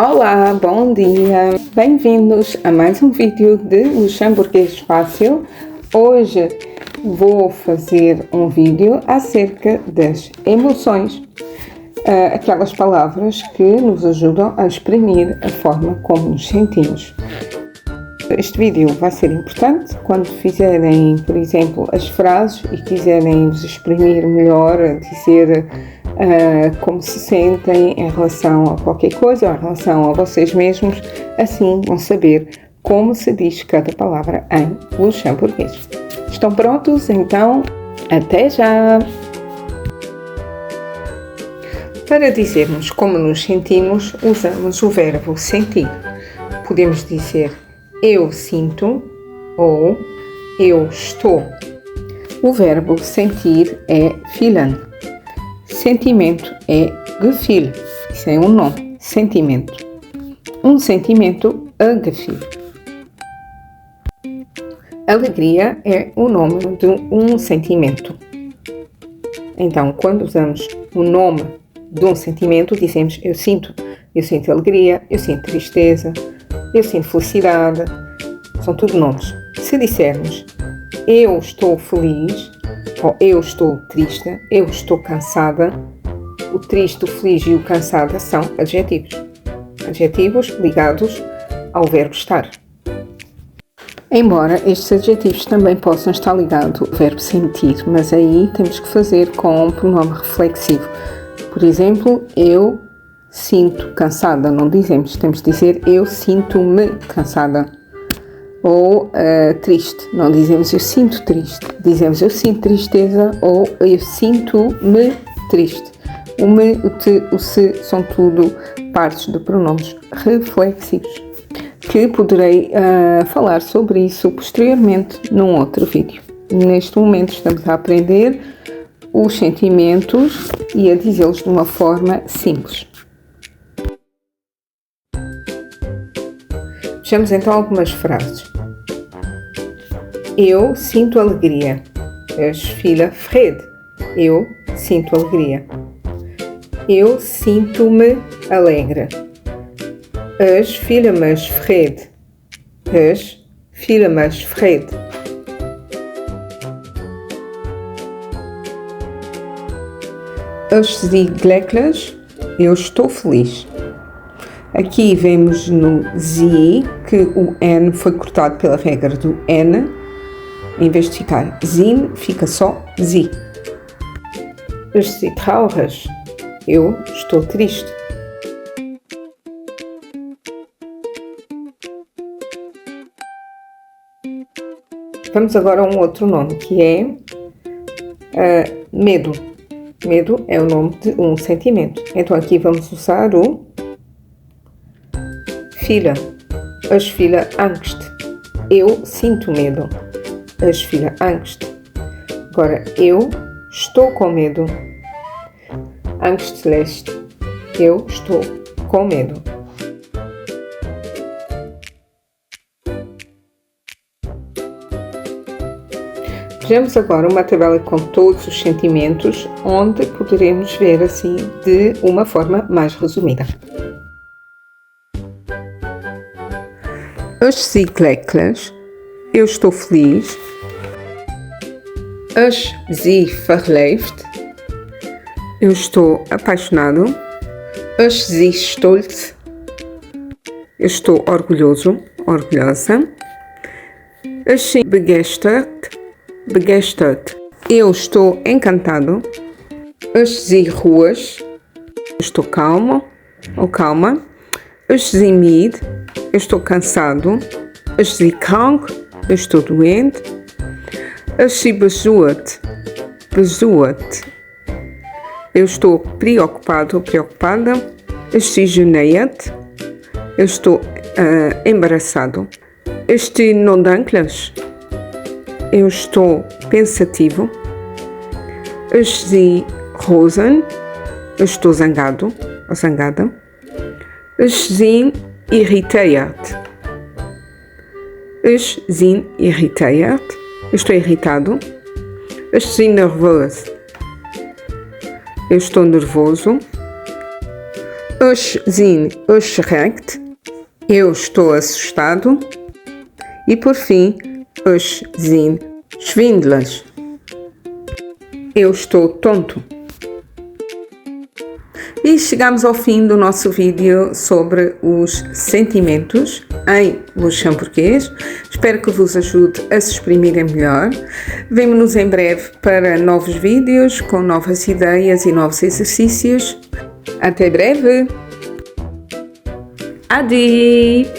Olá, bom dia! Bem-vindos a mais um vídeo de Luxemburguês Fácil. Hoje vou fazer um vídeo acerca das emoções, aquelas palavras que nos ajudam a exprimir a forma como nos sentimos. Este vídeo vai ser importante quando fizerem, por exemplo, as frases e quiserem vos exprimir melhor, dizer como se sentem em relação a qualquer coisa ou em relação a vocês mesmos. Assim vão saber como se diz cada palavra em luxemburguês. Estão prontos? Então, até já! Para dizermos como nos sentimos, usamos o verbo sentir. Podemos dizer eu sinto ou eu estou. O verbo sentir é fühlen. Sentimento é Gefühl. Isso é um nome, sentimento. Um sentimento é Gefühl. Alegria é o nome de um sentimento. Então, quando usamos o nome de um sentimento, dizemos eu sinto alegria, eu sinto tristeza, eu sinto felicidade, são tudo nomes. Se dissermos eu estou feliz, ou eu estou triste, eu estou cansada, o triste, o feliz e o cansada são adjetivos. Adjetivos ligados ao verbo estar. Embora estes adjetivos também possam estar ligados ao verbo sentir, mas aí temos que fazer com um pronome reflexivo. Por exemplo, eu sinto cansada, não dizemos, temos de dizer eu sinto-me cansada. Ou triste, não dizemos eu sinto triste, dizemos eu sinto tristeza ou eu sinto-me triste. O me, o te, o se são tudo partes de pronomes reflexivos, que poderei falar sobre isso posteriormente num outro vídeo. Neste momento estamos a aprender os sentimentos e a dizê-los de uma forma simples. Vejamos então algumas frases. Eu sinto alegria. Ich fühle Freude. Eu sinto alegria. Eu sinto-me alegre. Ich fühle mich Freude. Ich fühle mich Freude. Ich bin glücklich. Eu estou feliz. Aqui vemos no Sie que o N foi cortado pela regra do N. Em vez de ficar Sin, fica só Sie. Ich bin traurig. Eu estou triste. Vamos agora a um outro nome, que é medo. Medo é o nome de um sentimento. Então aqui vamos usar o fühle. Ich fühle Angst. Eu sinto medo. Ich fühle Angst. Agora, eu estou com medo. Angstlich. Eu estou com medo. Vejamos agora uma tabela com todos os sentimentos, onde poderemos ver assim de uma forma mais resumida. Ich bin glücklich. Eu estou feliz. Ich bin verliebt. Eu estou apaixonado. Ich bin stolz. Eu estou orgulhoso, orgulhosa. Ich bin begeistert. Begeistert. Eu estou encantado. Ich bin ruhig. Eu estou calmo ou calma. Ich bin müde. Eu estou cansado. Ich bin krank. Eu estou doente. Ich bin besorgt. Besorgt. Eu estou preocupado ou preocupada. Ich bin geniert. Eu estou embaraçado. Ich bin nachdenklich. Eu estou pensativo. Ich bin rosen. Eu estou zangado ou zangada. Ich bin irritiert. Ich bin irritiert. Eu estou irritado. Ich bin nervös. Eu estou nervoso. Ich bin erschreckt. Eu estou assustado. E por fim, ich bin schwindelig. Eu estou tonto. E chegamos ao fim do nosso vídeo sobre os sentimentos em luxemburguês. Espero que vos ajude a se exprimirem melhor. Vemo-nos em breve para novos vídeos, com novas ideias e novos exercícios. Até breve! Adi!